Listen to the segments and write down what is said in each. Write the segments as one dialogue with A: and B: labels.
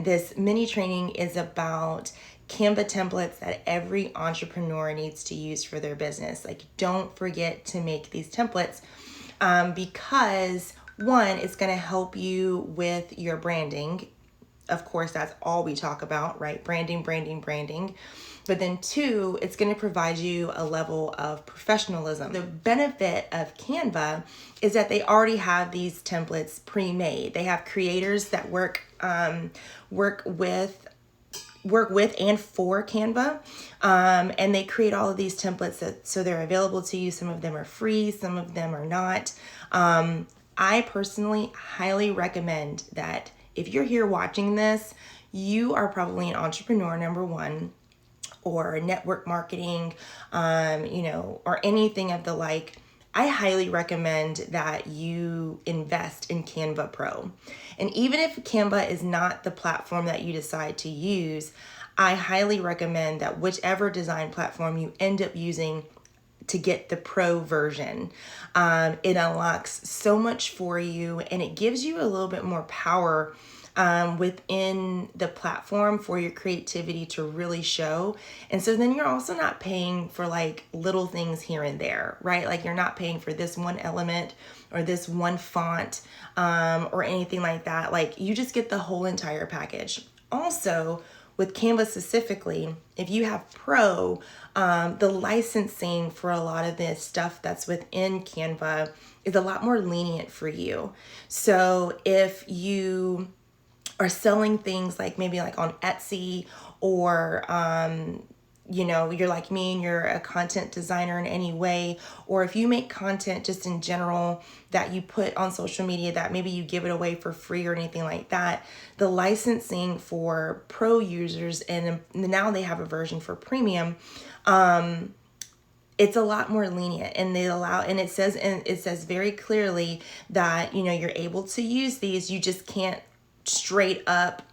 A: This mini training is about Canva templates that every entrepreneur needs to use for their business. Like, don't forget to make these templates because one, it's going to help you with your branding. Of course, that's all we talk about, right? Branding, branding, branding. But then two, it's going to provide you a level of professionalism. The benefit of Canva is that they already have these templates pre-made. They have creators that work with and for Canva, and they create all of these templates so they're available to you. Some of them are free, some of them are not. I personally highly recommend that if you're here watching this, you are probably an entrepreneur, number one, or network marketing, or anything of the like. I highly recommend that you invest in Canva Pro. And even if Canva is not the platform that you decide to use, I highly recommend that whichever design platform you end up using to get the pro version. It unlocks so much for you, and it gives you a little bit more power within the platform for your creativity to really show. And so then you're also not paying for like little things here and there, right? Like you're not paying for this one element or this one font or anything like that. Like you just get the whole entire package. Also, with Canva specifically, if you have Pro, the licensing for a lot of this stuff that's within Canva is a lot more lenient for you. So if you are selling things like maybe like on Etsy, or you're like me and you're a content designer in any way, or if you make content just in general that you put on social media that maybe you give it away for free or anything like that, the licensing for pro users, and now they have a version for premium, it's a lot more lenient, and it says very clearly that you're able to use these. You just can't straight up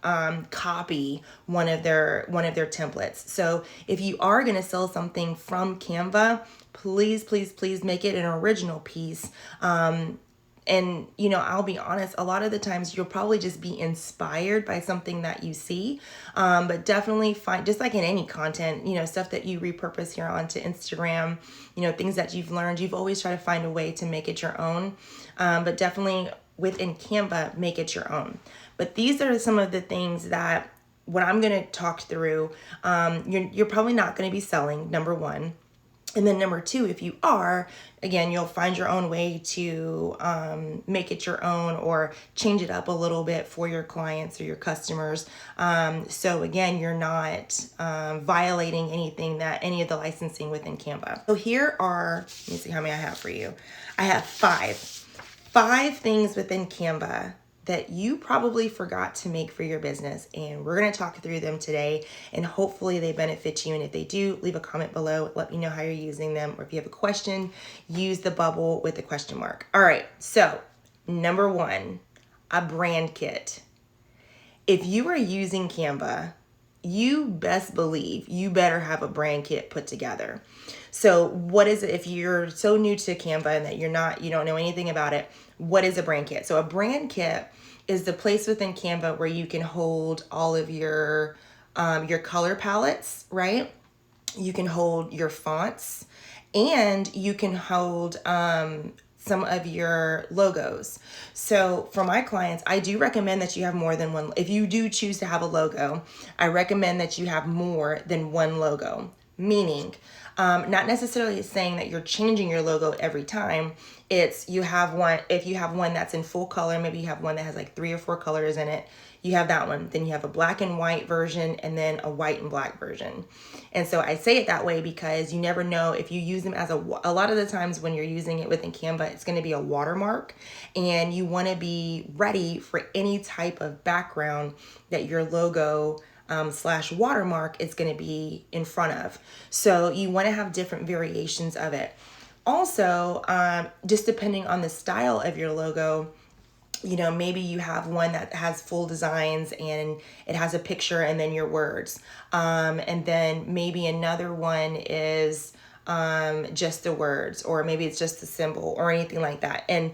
A: copy one of their templates. So if you are going to sell something from Canva, please make it an original piece. And I'll be honest, a lot of the times you'll probably just be inspired by something that you see, but definitely find, just like in any content, stuff that you repurpose here onto Instagram, things that you've learned, you've always tried to find a way to make it your own, but definitely within Canva, make it your own. But these are some of the things that what I'm going to talk through, you're probably not going to be selling, number one. And then number two, if you are, again, you'll find your own way to make it your own or change it up a little bit for your clients or your customers. So again, you're not violating any of the licensing within Canva. So here are, let me see how many I have for you. I have five things within Canva that you probably forgot to make for your business, and we're going to talk through them today, and hopefully they benefit you. And if they do, leave a comment below, let me know how you're using them, or if you have a question, use the bubble with the question mark. All right, so number one, a brand kit. If you are using Canva, you best believe you better have a brand kit put together. So what is it, if you're so new to Canva and that you don't know anything about it, what is a brand kit? So a brand kit is the place within Canva where you can hold all of your color palettes, right? You can hold your fonts, and you can hold some of your logos. So for my clients, I do recommend that you have more than one. If you do choose to have a logo, I recommend that you have more than one logo, meaning not necessarily saying that you're changing your logo every time. It's you have one, if you have one that's in full color, maybe you have one that has like 3 or 4 colors in it, you have that one. Then you have a black and white version, and then a white and black version. And so I say it that way because you never know if you use them as a lot of the times when you're using it within Canva, it's going to be a watermark, and you want to be ready for any type of background that your logo / watermark is going to be in front of. So you want to have different variations of it. Also, just depending on the style of your logo, maybe you have one that has full designs and it has a picture and then your words. And then maybe another one is just the words, or maybe it's just the symbol or anything like that. And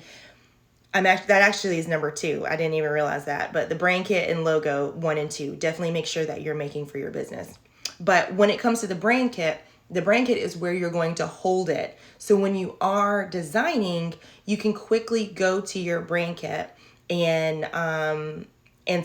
A: that actually is number 2. I didn't even realize that. But the brand kit and logo 1 and 2, definitely make sure that you're making for your business. But when it comes to the brand kit is where you're going to hold it. So when you are designing, you can quickly go to your brand kit, and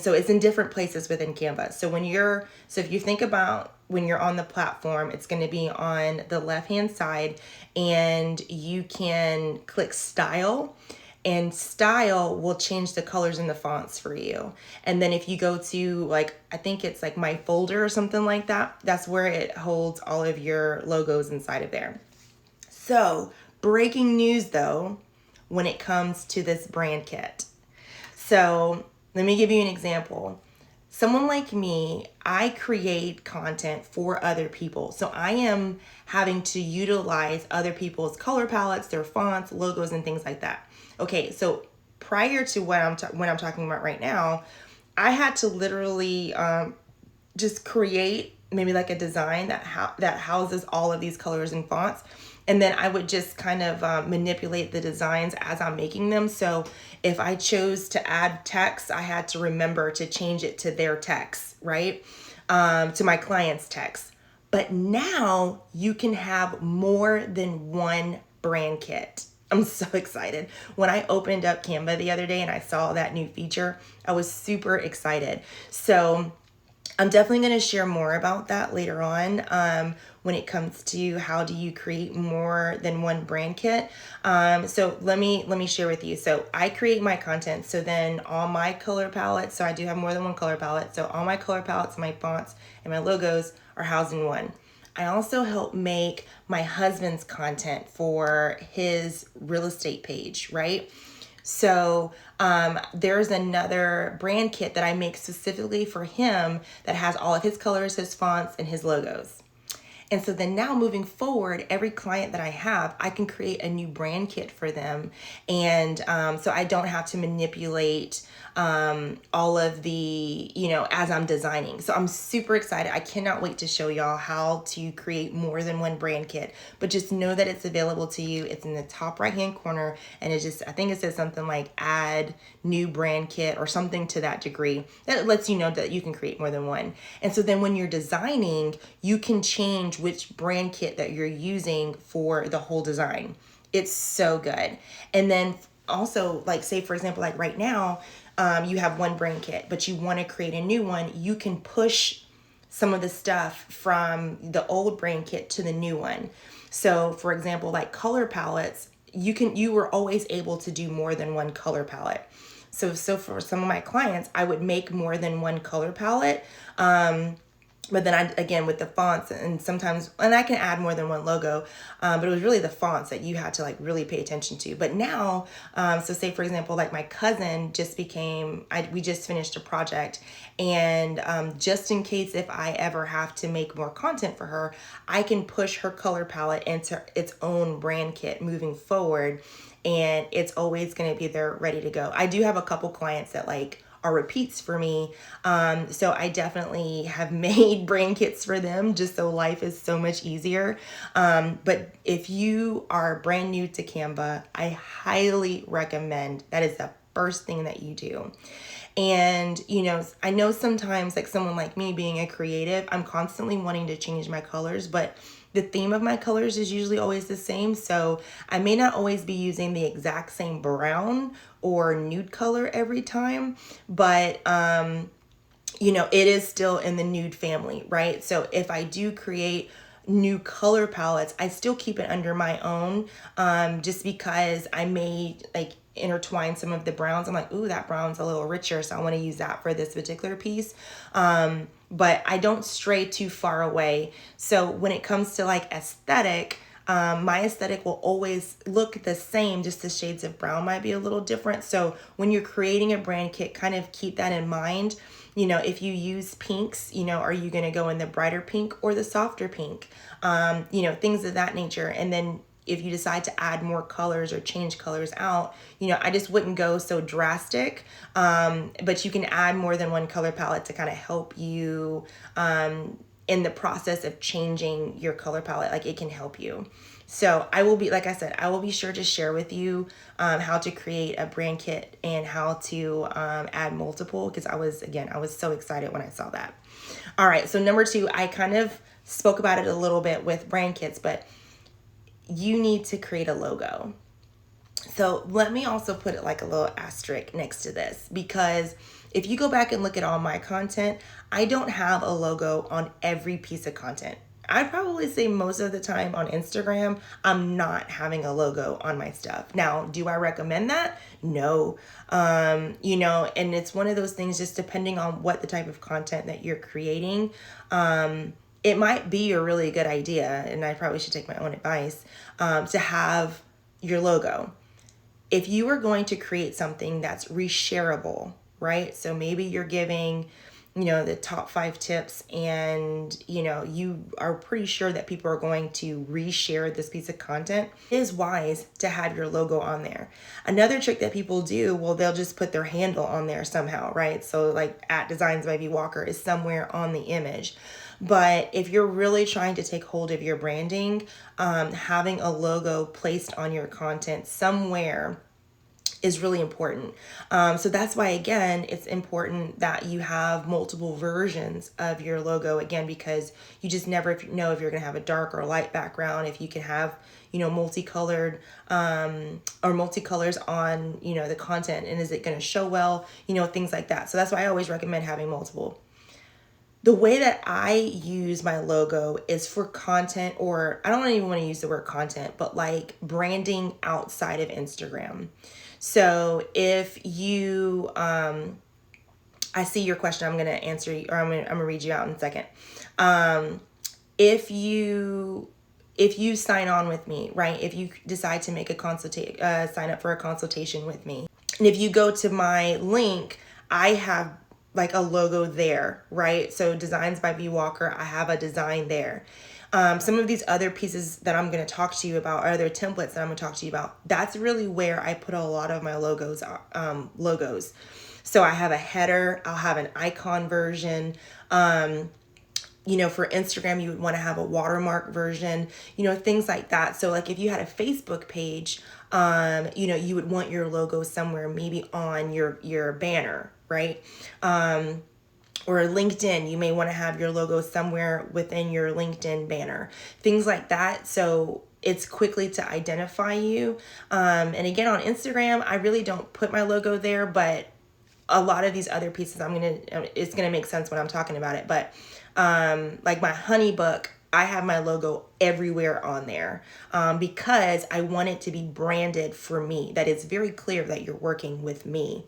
A: so it's in different places within Canva. So if you think about when you're on the platform, it's going to be on the left-hand side, and you can click style, and style will change the colors and the fonts for you. And then if you go to, like, I think it's like my folder or something like that, that's where it holds all of your logos inside of there. So breaking news though, when it comes to this brand kit. So let me give you an example. Someone like me, I create content for other people. So I am having to utilize other people's color palettes, their fonts, logos, and things like that. Okay, so prior to what I'm talking about right now, I had to literally just create maybe like a design that houses all of these colors and fonts. And then I would just kind of manipulate the designs as I'm making them. So if I chose to add text, I had to remember to change it to their text, right? To my client's text. But now you can have more than one brand kit. I'm so excited. When I opened up Canva the other day and I saw that new feature, I was super excited. So I'm definitely going to share more about that later on when it comes to how do you create more than one brand kit. So let me share with you. So I create my content. So then all my color palettes, so I do have more than one color palette. So all my color palettes, my fonts, and my logos are housed in one. I also help make my husband's content for his real estate page, right? So there's another brand kit that I make specifically for him that has all of his colors, his fonts, and his logos. And so then now moving forward, every client that I have, I can create a new brand kit for them. And so I don't have to manipulate all of the, as I'm designing. So I'm super excited. I cannot wait to show y'all how to create more than one brand kit, but just know that it's available to you. It's in the top right-hand corner, and I think it says something like add new brand kit or something to that degree. That lets you know that you can create more than one. And so then when you're designing, you can change which brand kit that you're using for the whole design. It's so good. And then also, like, say for example, like right now, you have one brand kit, but you want to create a new one, you can push some of the stuff from the old brand kit to the new one. So for example, like color palettes, you were always able to do more than one color palette. So for some of my clients, I would make more than one color palette. But then again, with the fonts and I can add more than one logo, but it was really the fonts that you had to like really pay attention to. But now, so say for example, like my cousin we just finished a project, and just in case if I ever have to make more content for her, I can push her color palette into its own brand kit moving forward, and it's always going to be there ready to go. I do have a couple clients that are repeats for me. So I definitely have made brand kits for them just so life is so much easier. But if you are brand new to Canva, I highly recommend that is the first thing that you do. And, I know sometimes like someone like me being a creative, I'm constantly wanting to change my colors, but the theme of my colors is usually always the same. So I may not always be using the exact same brown or nude color every time, but it is still in the nude family, right? So if I do create new color palettes, I still keep it under my own, just because I may intertwine some of the browns. I'm like, ooh, that brown's a little richer, so I want to use that for this particular piece. But I don't stray too far away. So when it comes to aesthetic, my aesthetic will always look the same, just the shades of brown might be a little different. So when you're creating a brand kit, kind of keep that in mind. If you use pinks, are you going to go in the brighter pink or the softer pink? Things of that nature. And then if you decide to add more colors or change colors out, I just wouldn't go so drastic. But you can add more than one color palette to kind of help you in the process of changing your color palette, like it can help you. So I will be, like I said, I will be sure to share with you how to create a brand kit and how to add multiple, because I was so excited when I saw that. All right, so number 2, I kind of spoke about it a little bit with brand kits, but you need to create a logo. So let me also put it like a little asterisk next to this, because if you go back and look at all my content, I don't have a logo on every piece of content. I'd probably say most of the time on Instagram, I'm not having a logo on my stuff. Now, do I recommend that? No. You know, and it's one of those things, just depending on what the type of content that you're creating, it might be a really good idea, and I probably should take my own advice, to have your logo. If you are going to create something that's reshareable, right? So maybe you're giving, you know, the top 5 tips, and, you know, you are pretty sure that people are going to reshare this piece of content, it is wise to have your logo on there. Another trick that people do, well, they'll just put their handle on there somehow, right? So like @Designs by V Walker is somewhere on the image. But if you're really trying to take hold of your branding, having a logo placed on your content somewhere is really important. So that's why, again, it's important that you have multiple versions of your logo, again, because you just never know if you're going to have a dark or light background, if you can have, you know, multicolored or multicolors on, you know, the content, and is it going to show well, you know, things like that. So that's why I always recommend having multiple. The way that I use my logo is for content, or I don't even want to use the word content, but like branding outside of Instagram. So if you, I see your question, I'm going to answer you, or I'm going to read you out in a second. If you sign on with me, right? If you decide to make a sign up for a consultation with me, and if you go to my link, I have like a logo there, right? So Designs by V Walker, I have a design there. Some of these other pieces that I'm going to talk to you about, or other templates that I'm going to talk to you about, that's really where I put a lot of my logos. So I have a header, I'll have an icon version. You know, for Instagram, you would want to have a watermark version, you know, things like that. So like if you had a Facebook page, you know, you would want your logo somewhere, maybe on your banner, right? Or LinkedIn, you may want to have your logo somewhere within your LinkedIn banner, things like that. So it's quickly to identify you. And again, on Instagram, I really don't put my logo there, but a lot of these other pieces, it's going to make sense when I'm talking about it. But like my honey book, I have my logo everywhere on there because I want it to be branded for me, that it's very clear that you're working with me.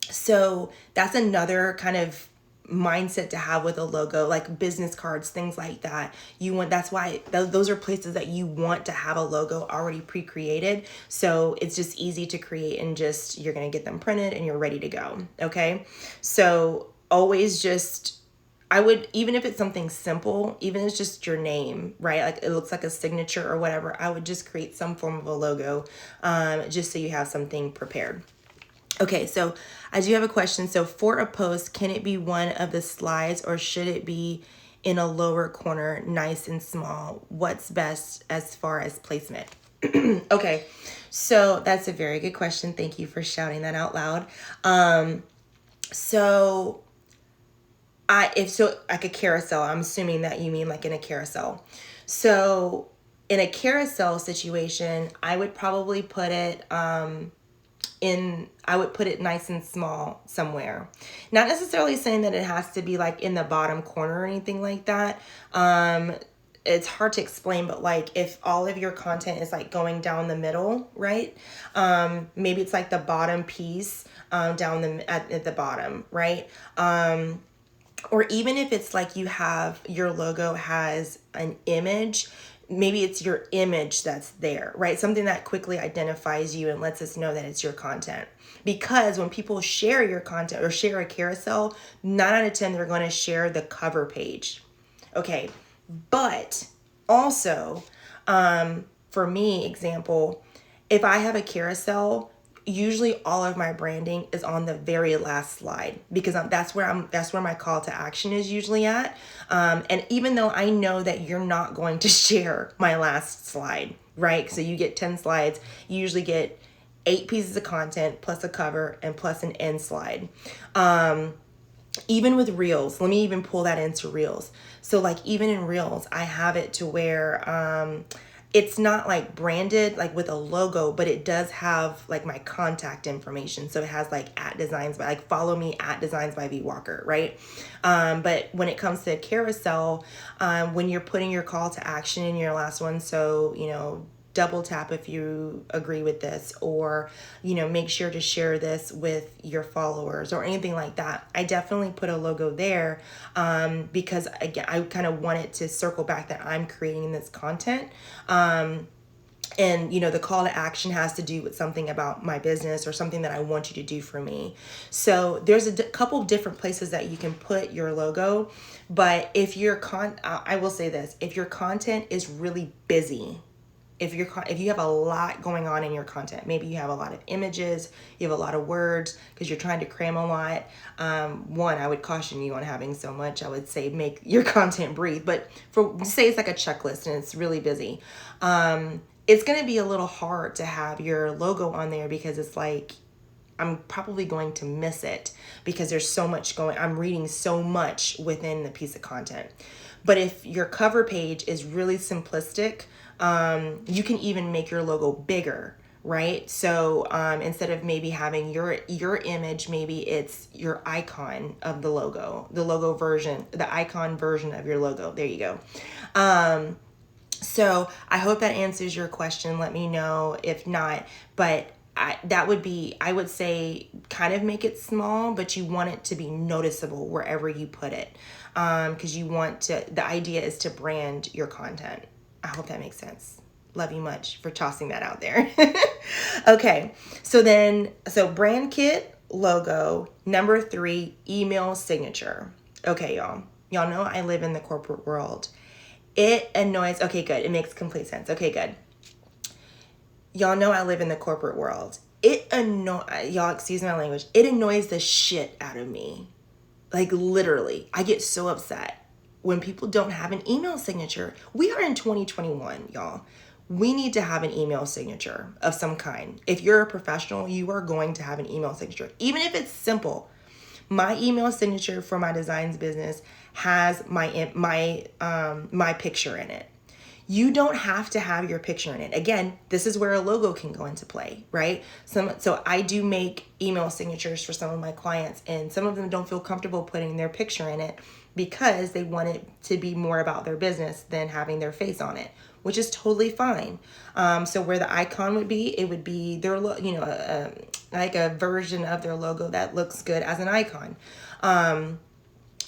A: So that's another kind of mindset to have with a logo, like business cards, things like that. That's why those are places that you want to have a logo already pre-created. So it's just easy to create, and just, you're going to get them printed and you're ready to go. Okay. So always I would, even if it's something simple, even if it's just your name, right? Like it looks like a signature or whatever, I would just create some form of a logo, just so you have something prepared. Okay, so I do have a question. So for a post, can it be one of the slides, or should it be in a lower corner, nice and small? What's best as far as placement? Okay, so that's a very good question. Thank you for shouting that out loud. So like a carousel, I'm assuming that you mean like in a carousel. So in a carousel situation, I would probably put it, I would put it nice and small somewhere. Not necessarily saying that it has to be like in the bottom corner or anything like that. It's hard to explain, but like if all of your content is like going down the middle, right? Maybe it's like the bottom piece down at the bottom, right? Or even if it's like your logo has an image, maybe it's your image that's there, right? Something that quickly identifies you and lets us know that it's your content. Because when people share your content or share a carousel, 9 out of 10, they're going to share the cover page. Okay. But also, for me, example, if I have a carousel, usually all of my branding is on the very last slide because that's where my call to action is usually at. And even though I know that you're not going to share my last slide, right? So you get 10 slides, you usually get 8 pieces of content plus a cover and plus an end slide. Even with Reels, let me even pull that into Reels. So like even in Reels, I have it to where it's not like branded like with a logo, but it does have like my contact information. So it has like follow me at Designs by V Walker, right? But when it comes to carousel, when you're putting your call to action in your last one, so double tap if you agree with this, or make sure to share this with your followers or anything like that. I definitely put a logo there because again, I kind of want it to circle back that I'm creating this content. And the call to action has to do with something about my business or something that I want you to do for me. So there's a couple of different places that you can put your logo. But if I will say this, if your content is really busy, if you have a lot going on in your content, maybe you have a lot of images, you have a lot of words because you're trying to cram a lot. One, I would caution you on having so much. I would say make your content breathe. But say it's like a checklist and it's really busy. It's going to be a little hard to have your logo on there because it's like, I'm probably going to miss it because there's so much I'm reading so much within the piece of content. But if your cover page is really simplistic, you can even make your logo bigger, right? So instead of maybe having your image, maybe it's your icon of the logo version, the icon version of your logo. There you go. So I hope that answers your question. Let me know if not, but I would say kind of make it small, but you want it to be noticeable wherever you put it. Because the idea is to brand your content. I hope that makes sense. Love you much for tossing that out there. Okay. So brand kit, logo, number 3, email signature. Okay, y'all. Y'all know I live in the corporate world. It annoys, okay, good. It makes complete sense. Okay, good. Y'all know I live in the corporate world. Y'all excuse my language. It annoys the shit out of me. Like literally, I get so upset when people don't have an email signature. We are in 2021, y'all. We need to have an email signature of some kind. If you're a professional, you are going to have an email signature, even if it's simple. My email signature for my designs business has my picture in it. You don't have to have your picture in it. Again, this is where a logo can go into play, right? So I do make email signatures for some of my clients, and some of them don't feel comfortable putting their picture in it because they want it to be more about their business than having their face on it, which is totally fine. So where the icon would be, it would be their, like a version of their logo that looks good as an icon.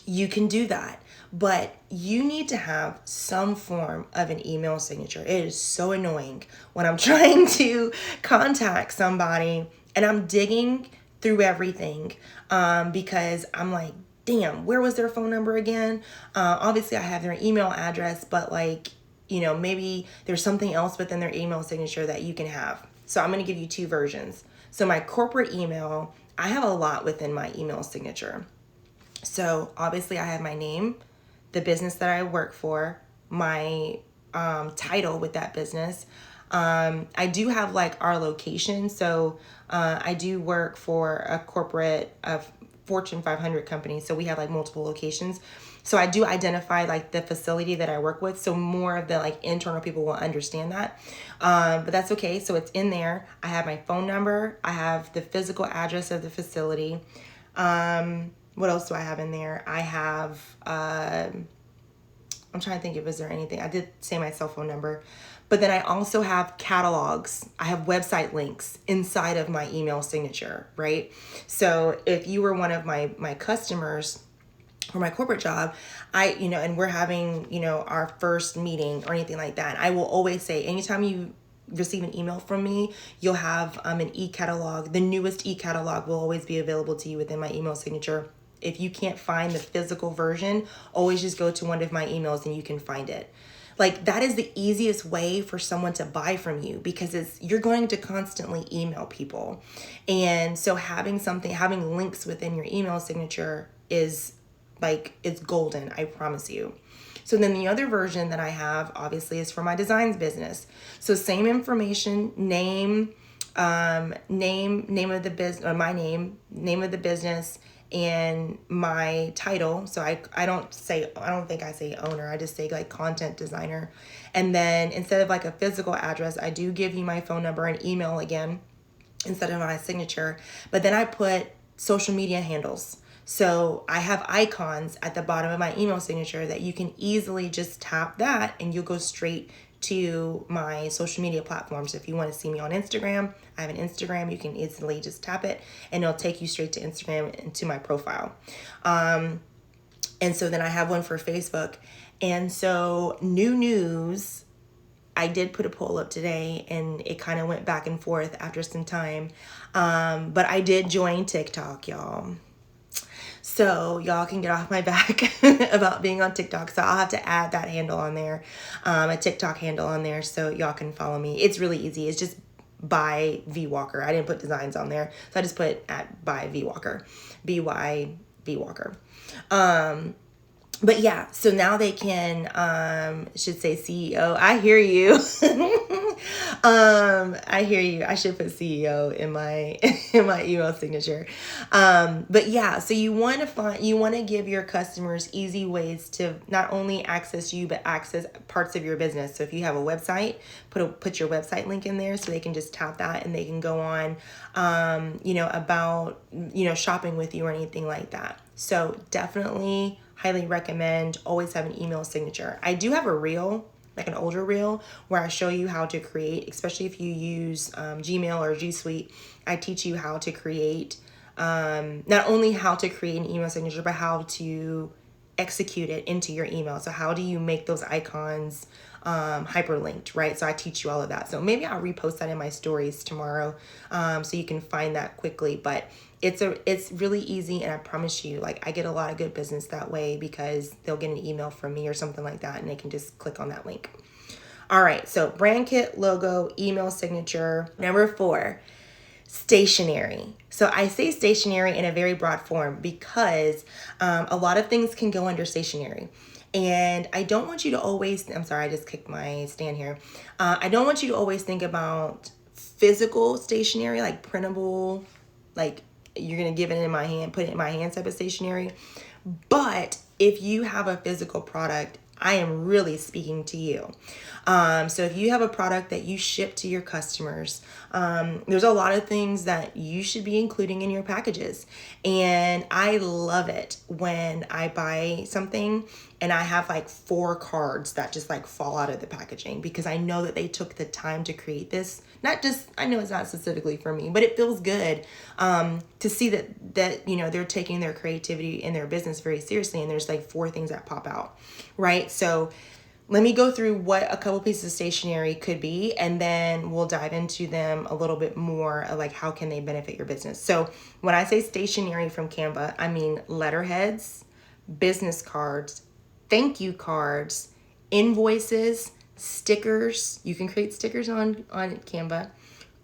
A: You can do that, but you need to have some form of an email signature. It is so annoying when I'm trying to contact somebody and I'm digging through everything because I'm like, damn, where was their phone number again? Obviously I have their email address, but maybe there's something else within their email signature that you can have. So I'm going to give you 2 versions. So my corporate email, I have a lot within my email signature. So obviously I have my name, the business that I work for, my title with that business. I do have like our location. So I do work for a corporate Fortune 500 company. So we have like multiple locations. So I do identify like the facility that I work with. So more of the like internal people will understand that. But that's okay. So it's in there. I have my phone number. I have the physical address of the facility. What else do I have in there? I have, I'm trying to think if is there anything. I did say my cell phone number, but then I also have catalogs. I have website links inside of my email signature, right? So if you were one of my customers for my corporate job, and we're having, our first meeting or anything like that, I will always say, anytime you receive an email from me, you'll have an e-catalog. The newest e-catalog will always be available to you within my email signature. If you can't find the physical version, always just go to one of my emails and you can find it. Like that is the easiest way for someone to buy from you, because you're going to constantly email people. And so having links within your email signature is like, it's golden, I promise you. So then the other version that I have obviously is for my designs business. So same information, name of the business, or my name of the business, and my title. So I don't think I say owner, I just say like content designer. And then instead of like a physical address, I do give you my phone number and email again instead of my signature. But then I put social media handles. So I have icons at the bottom of my email signature that you can easily just tap that and you'll go straight to my social media platforms. If you want to see me on Instagram, I have an Instagram. You can easily just tap it and it'll take you straight to Instagram and to my profile. And so then I have one for Facebook. And so new news, I did put a poll up today and it kind of went back and forth after some time. But I did join TikTok, y'all. So y'all can get off my back about being on TikTok. So I'll have to add that handle on there, a TikTok handle on there, so y'all can follow me. It's really easy. It's just by V Walker. I didn't put designs on there, so I just put at by V Walker, BY V Walker. But yeah, so now they can, should say CEO. I hear you. I hear you. I should put CEO in my email signature. But yeah, so you want to give your customers easy ways to not only access you, but access parts of your business. So if you have a website, put your website link in there so they can just tap that and they can go on, about, shopping with you or anything like that. So definitely highly recommend always have an email signature. I do have a reel, like an older reel, where I show you how to create, especially if you use Gmail or G Suite. I teach you how to create, not only how to create an email signature, but how to execute it into your email. So how do you make those icons hyperlinked, right? So I teach you all of that. So maybe I'll repost that in my stories tomorrow, so you can find that quickly. But it's really easy, and I promise you, like, I get a lot of good business that way because they'll get an email from me or something like that, and they can just click on that link. All right, so brand kit, logo, email signature. Number 4, stationery. So I say stationery in a very broad form because a lot of things can go under stationery. And I don't want you to always, I'm sorry, I just kicked my stand here. I don't want you to always think about physical stationery, like printable, like you're going to give it in my hand, put it in my hand type of stationery. But if you have a physical product, I am really speaking to you. So if you have a product that you ship to your customers, there's a lot of things that you should be including in your packages. And I love it when I buy something and I have like 4 cards that just like fall out of the packaging, because I know that they took the time to create this. Not just, I know it's not specifically for me, but it feels good to see that they're taking their creativity and their business very seriously. And there's like 4 things that pop out, right? So let me go through what a couple pieces of stationery could be, and then we'll dive into them a little bit more, like how can they benefit your business. So when I say stationery from Canva, I mean letterheads, business cards, thank you cards, invoices, stickers. You can create stickers on Canva,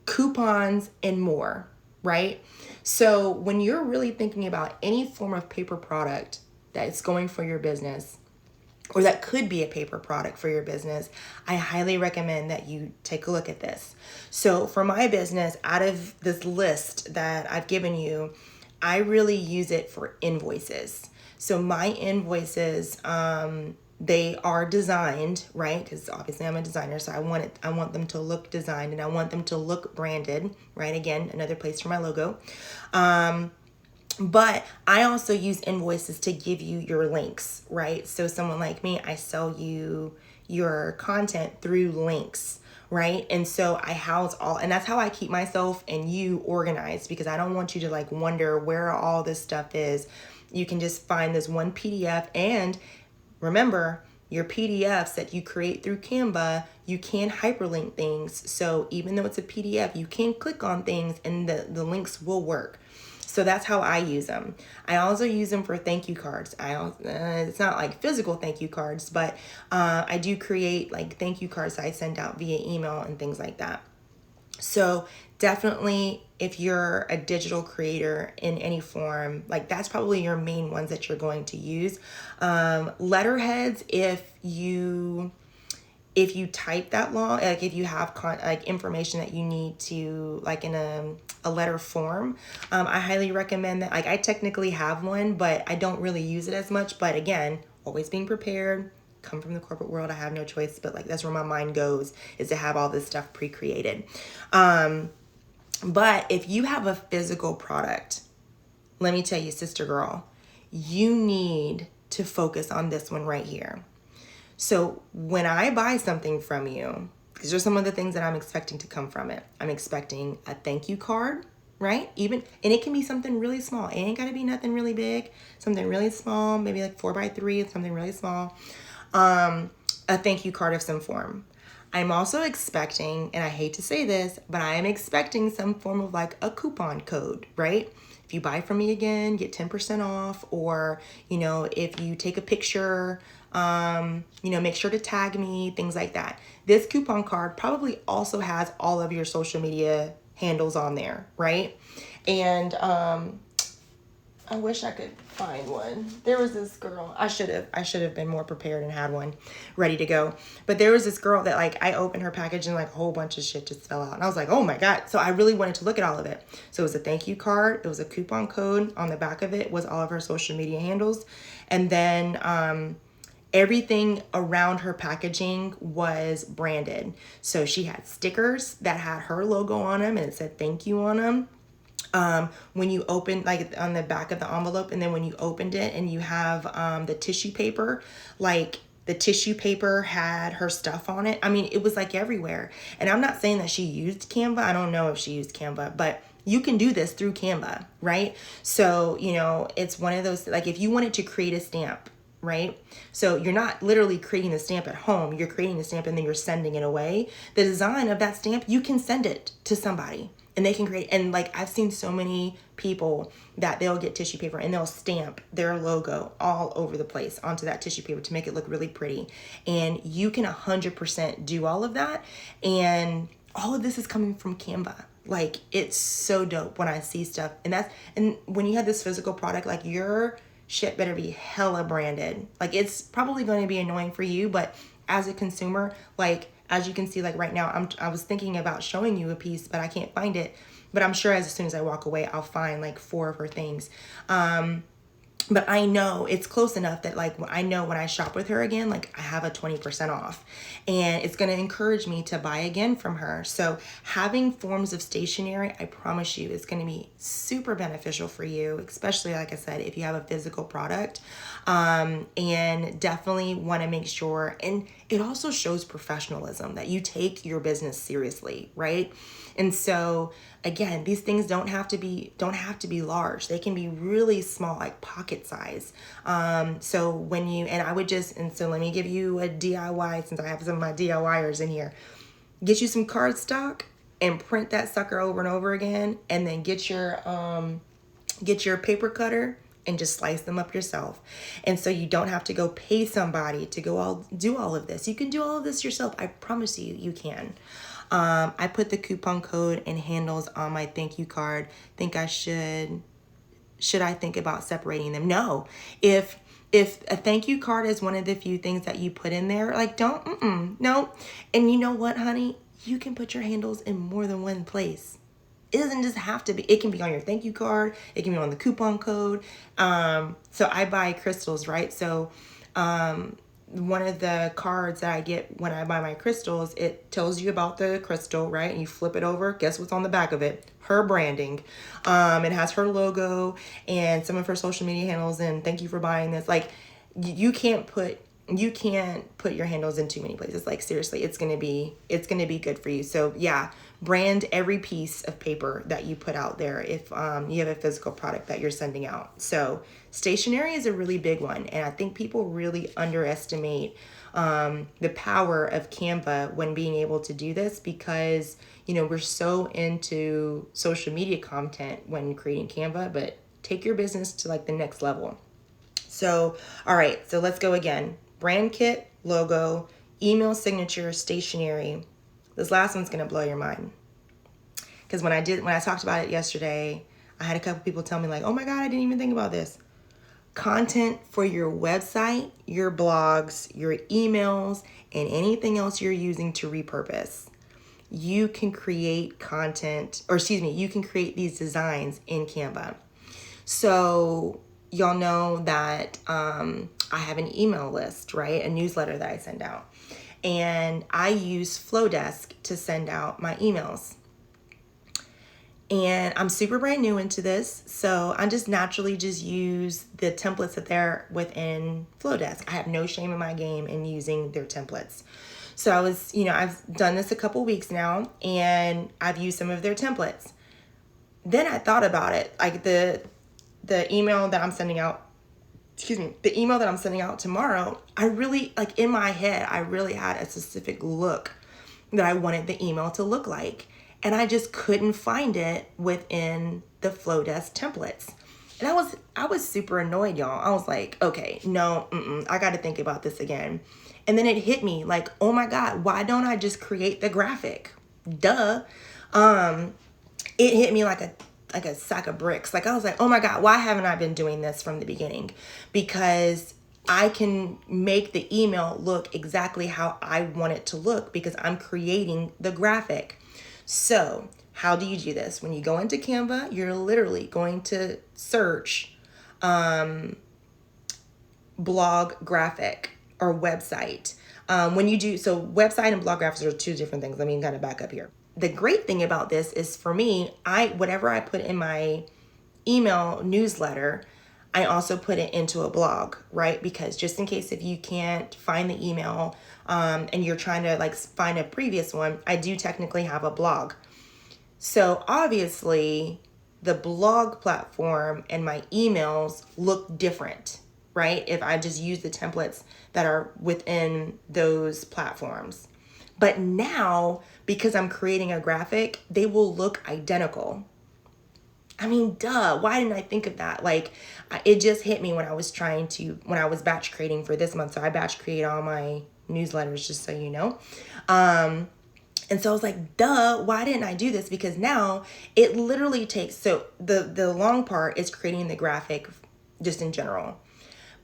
A: coupons, and more, right? So when you're really thinking about any form of paper product that's going for your business, or that could be a paper product for your business, I highly recommend that you take a look at this. So for my business, out of this list that I've given you, I really use it for invoices. So my invoices, they are designed, right? Because obviously I'm a designer, so I want them to look designed and I want them to look branded, right? Again, another place for my logo. But I also use invoices to give you your links, right? So someone like me, I sell you your content through links, right? And so I house all, and that's how I keep myself and you organized, because I don't want you to like wonder where all this stuff is. You can just find this one PDF, and remember, your PDFs that you create through Canva, you can hyperlink things. So even though it's a PDF, you can click on things and the links will work. So that's how I use them. I also use them for thank you cards. It's not like physical thank you cards, but I do create like thank you cards that I send out via email and things like that. So definitely, if you're a digital creator in any form, like that's probably your main ones that you're going to use. Letterheads, if you type that long, like if you have like information that you need to like in a letter form, I highly recommend that. Like I technically have one, but I don't really use it as much. But again, always being prepared. Come from the corporate world, I have no choice, but like that's where my mind goes, is to have all this stuff pre-created. But if you have a physical product, let me tell you, sister girl, you need to focus on this one right here. So when I buy something from you, these are some of the things that I'm expecting to come from it. I'm expecting a thank you card, right? And it can be something really small. It ain't gotta be nothing really big, something really small, maybe like 4x3, something really small. A thank you card of some form. I'm also expecting, and I hate to say this, but I am expecting some form of like a coupon code, right? If you buy from me again, get 10% off, or, if you take a picture, make sure to tag me, things like that. This coupon card probably also has all of your social media handles on there, right? And, I wish I could find one. There was this girl. I should have been more prepared and had one ready to go. But there was this girl that like I opened her package and like a whole bunch of shit just fell out. And I was like, oh my God. So I really wanted to look at all of it. So it was a thank you card. It was a coupon code. On the back of it was all of her social media handles. And then everything around her packaging was branded. So she had stickers that had her logo on them and it said thank you on them. When you open, like on the back of the envelope, and then when you opened it and you have the tissue paper, like the tissue paper had her stuff on it. I mean, it was like everywhere. And I'm not saying that she used Canva. I don't know if she used Canva, but you can do this through Canva, right? So, it's one of those, like if you wanted to create a stamp, right? So you're not literally creating the stamp at home. You're creating the stamp and then you're sending it away. The design of that stamp, you can send it to somebody. And they can create, and like I've seen so many people that they'll get tissue paper and they'll stamp their logo all over the place onto that tissue paper to make it look really pretty. And you can 100% do all of that. And all of this is coming from Canva. Like it's so dope when I see stuff. And when you have this physical product, like your shit better be hella branded. Like it's probably going to be annoying for you, but as a consumer, like as you can see, like right now, I was thinking about showing you a piece, but I can't find it. But I'm sure as soon as I walk away, I'll find like 4 of her things. But I know it's close enough that like I know when I shop with her again, like I have a 20% off, and it's going to encourage me to buy again from her. So having forms of stationery, I promise you, is going to be super beneficial for you, especially like I said, if you have a physical product. And definitely want to make sure, and it also shows professionalism that you take your business seriously, right? And so again, these things don't have to be large. They can be really small, like pocket size. So let me give you a DIY, since I have some of my DIYers in here. Get you some cardstock and print that sucker over and over again, and then get your paper cutter and just slice them up yourself. And so you don't have to go pay somebody to do all of this. You can do all of this yourself. I promise you can. I put the coupon code and handles on my thank you card. Think I should I think about separating them? No. If a thank you card is one of the few things that you put in there, like no. And you know what, honey? You can put your handles in more than one place. It doesn't just have to be, it can be on your thank you card. It can be on the coupon code. So I buy crystals, right? So, one of the cards that I get when I buy my crystals, it tells you about the crystal, right? And you flip it over. Guess what's on the back of it? Her branding. It has her logo and some of her social media handles, and thank you for buying this. Like you can't put you can't put your handles in too many places. Like seriously, it's gonna be good for you. So yeah, brand every piece of paper that you put out there if you have a physical product that you're sending out. So stationery is a really big one, and I think people really underestimate the power of Canva when being able to do this, because we're so into social media content when creating Canva, but take your business to like the next level. So, all right, so let's go again. Brand kit, logo, email signature, stationery. This last one's gonna blow your mind. Because when I talked about it yesterday, I had a couple people tell me like, oh my God, I didn't even think about this. Content for your website, your blogs, your emails, and anything else you're using to repurpose. You can create content, or excuse me, you can create these designs in Canva. So y'all know that I have an email list, right? A newsletter that I send out. And I use Flowdesk to send out my emails. And I'm super brand new into this, so I just naturally just use the templates that they're within Flowdesk. I have no shame in my game in using their templates. So I've done this a couple weeks now, and I've used some of their templates. Then I thought about it, like the email that I'm sending out, the email that I'm sending out tomorrow, I really, like in my head, I really had a specific look that I wanted the email to look like. And I just couldn't find it within the Flowdesk templates. And I was super annoyed, y'all. I was like, okay, no, I got to think about this again. And then it hit me like, oh my God, why don't I just create the graphic? Duh. It hit me like a sack of bricks. Like I was like, oh my God, why haven't I been doing this from the beginning? Because I can make the email look exactly how I want it to look because I'm creating the graphic. So how do you do this? When you go into Canva, you're literally going to search blog graphic or website. When you do, so website and blog graphics are two different things. Let me kind of back up here. The great thing about this is for me, whatever I put in my email newsletter, I also put it into a blog, right? Because just in case if you can't find the email and you're trying to like find a previous one, I do technically have a blog. So obviously the blog platform and my emails look different, right? If I just use the templates that are within those platforms. But now, because I'm creating a graphic, they will look identical. I mean, duh, why didn't I think of that? Like, it just hit me when I was batch creating for this month. So I batch create all my newsletters, just so you know. And so I was like, duh, why didn't I do this? Because now it literally takes, so the long part is creating the graphic just in general.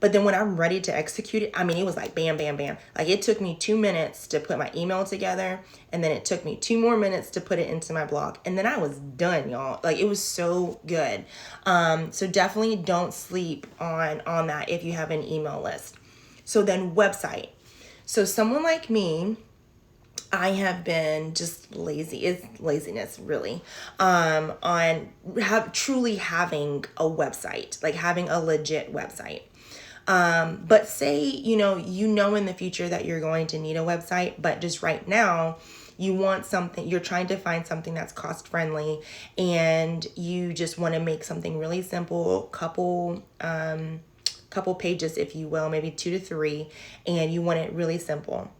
A: But then when I'm ready to execute it, I mean, it was like bam, bam, bam. Like it took me 2 minutes to put my email together. And then it took me 2 more minutes to put it into my blog. And then I was done, y'all. Like it was so good. So definitely don't sleep on that if you have an email list. So then website. So someone like me, I have been just lazy. It's laziness, really, on truly having a website, like having a legit website. But say, you know in the future that you're going to need a website, but just right now you want something, you're trying to find something that's cost friendly and you just want to make something really simple, couple pages, if you will, maybe 2 to 3, and you want it really simple.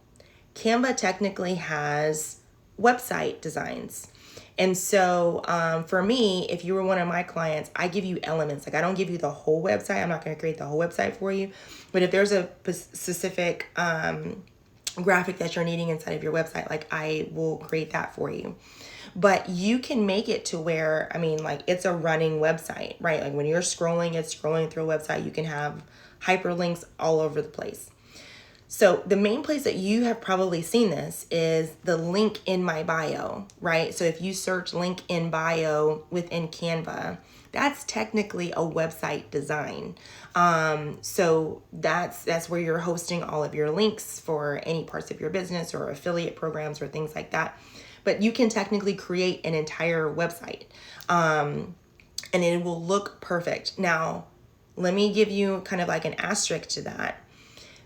A: Canva technically has website designs. And so for me, if you were one of my clients, I give you elements. Like I don't give you the whole website. I'm not going to create the whole website for you. But if there's a specific graphic that you're needing inside of your website, like I will create that for you. But you can make it to where, I mean, like it's a running website, right? Like when you're scrolling, it's scrolling through a website. You can have hyperlinks all over the place. So the main place that you have probably seen this is the link in my bio, right? So if you search link in bio within Canva, that's technically a website design. So that's where you're hosting all of your links for any parts of your business or affiliate programs or things like that. But you can technically create an entire website and it will look perfect. Now, let me give you kind of like an asterisk to that.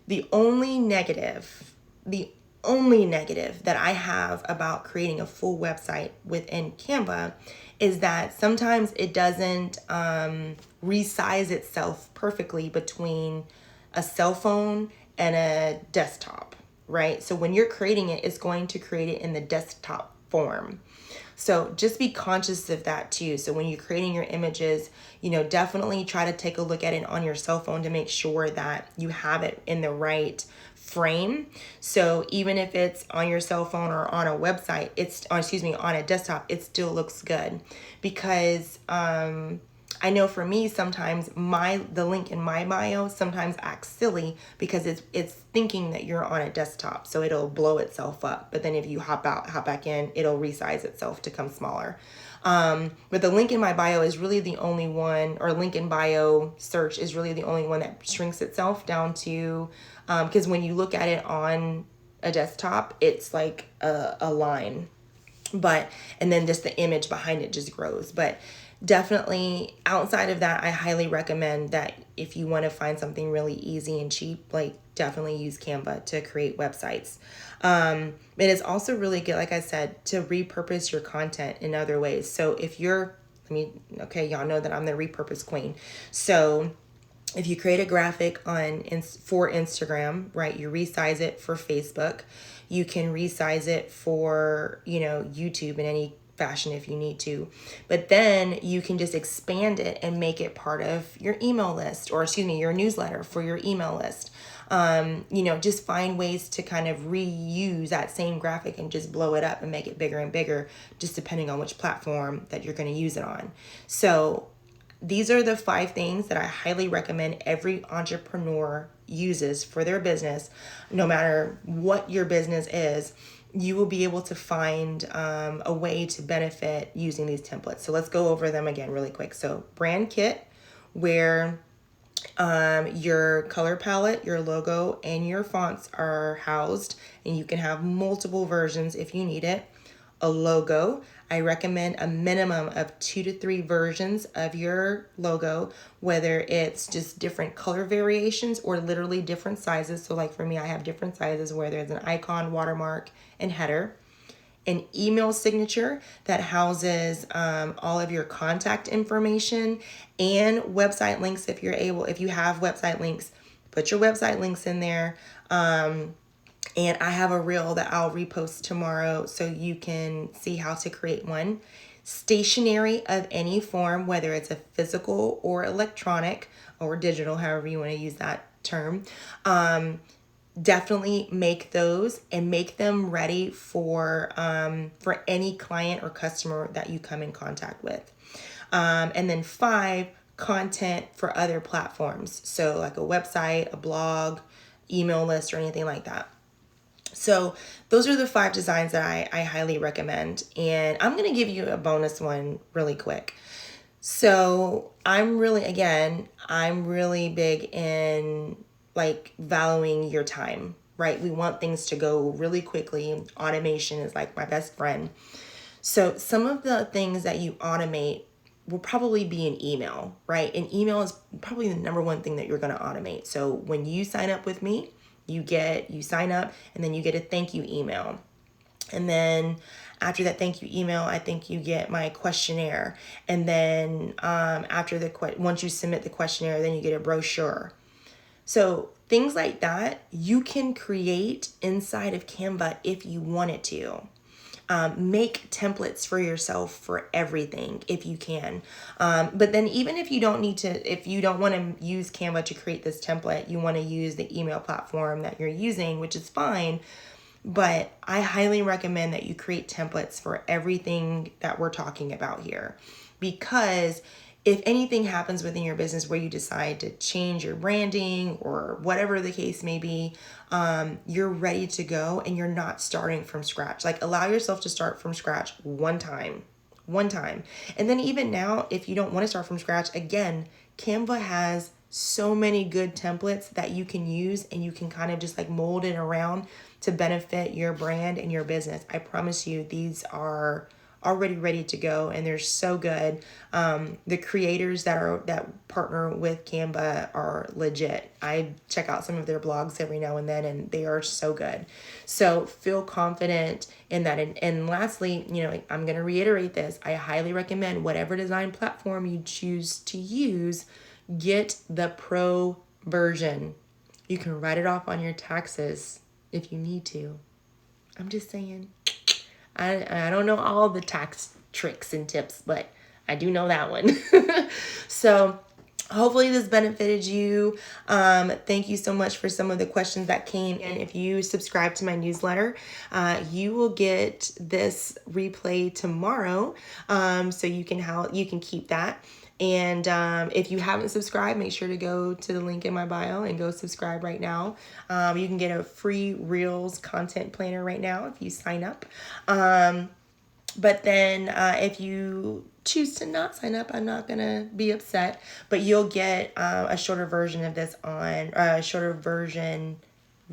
A: The only negative, the only negative that I have about creating a full website within Canva is that sometimes it doesn't resize itself perfectly between a cell phone and a desktop, right? So when you're creating it, it's going to create it in the desktop form. So just be conscious of that too. So when you're creating your images, definitely try to take a look at it on your cell phone to make sure that you have it in the right frame. So even if it's on your cell phone or on a website, on a desktop, it still looks good. Because I know for me, sometimes the link in my bio sometimes acts silly because it's thinking that you're on a desktop, so it'll blow itself up. But then if you hop back in, it'll resize itself to come smaller. But the link in my bio is really the only one, or link in bio search is really the only one that shrinks itself down to, because when you look at it on a desktop, it's like a line, and then just the image behind it just grows. But definitely outside of that, I highly recommend that if you want to find something really easy and cheap, like definitely use Canva to create websites. It is also really good, like I said, to repurpose your content in other ways. So if y'all know that I'm the repurpose queen. So if you create a graphic for Instagram, right, you resize it for Facebook. You can resize it for, YouTube in any fashion if you need to. But then you can just expand it and make it part of your email list, or your newsletter for your email list. Just find ways to kind of reuse that same graphic and just blow it up and make it bigger and bigger, just depending on which platform that you're going to use it on. So these are the 5 things that I highly recommend every entrepreneur uses for their business. No matter what your business is, you will be able to find a way to benefit using these templates. So let's go over them again really quick. So brand kit, where your color palette, your logo, and your fonts are housed, and you can have multiple versions if you need it. A logo, I recommend a minimum of 2 to 3 versions of your logo, whether it's just different color variations or literally different sizes. So like for me, I have different sizes where there's an icon, watermark, and header. An email signature that houses all of your contact information and website links if you have website links, put your website links in there. And I have a reel that I'll repost tomorrow so you can see how to create one. Stationery of any form, whether it's a physical or electronic or digital, however you want to use that term. Definitely make those and make them ready for any client or customer that you come in contact with. And then 5, content for other platforms. So like a website, a blog, email list, or anything like that. So those are the 5 designs that I highly recommend. And I'm going to give you a bonus one really quick. So I'm really big in like valuing your time, right? We want things to go really quickly. Automation is like my best friend. So some of the things that you automate will probably be an email, right? An email is probably the number one thing that you're going to automate. So when you sign up with me, you sign up and then you get a thank you email. And then after that thank you email, I think you get my questionnaire. And then once you submit the questionnaire, then you get a brochure. So things like that you can create inside of Canva if you wanted to. Make templates for yourself for everything if you can. But then even if you don't want to use Canva to create this template, you want to use the email platform that you're using, which is fine. But I highly recommend that you create templates for everything that we're talking about here. Because if anything happens within your business where you decide to change your branding or whatever the case may be, you're ready to go and you're not starting from scratch. Like allow yourself to start from scratch one time. And then even now, if you don't want to start from scratch, again, Canva has so many good templates that you can use and you can kind of just like mold it around to benefit your brand and your business. I promise you, these are already ready to go, and they're so good. The creators that partner with Canva are legit. I check out some of their blogs every now and then, and they are so good. So feel confident in that. And lastly, I'm going to reiterate this. I highly recommend whatever design platform you choose to use, get the pro version. You can write it off on your taxes if you need to. I'm just saying. I don't know all the tax tricks and tips, but I do know that one. So hopefully this benefited you. Thank you so much for some of the questions that came in. If you subscribe to my newsletter, you will get this replay tomorrow. So you can keep that. And if you haven't subscribed, make sure to go to the link in my bio and go subscribe right now. You can get a free Reels content planner right now if you sign up. But then if you choose to not sign up, I'm not going to be upset. But you'll get a shorter version of this a shorter version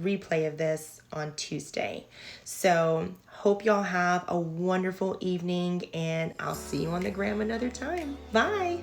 A: replay of this on Tuesday. So hope y'all have a wonderful evening, and I'll see you on the gram another time. Bye.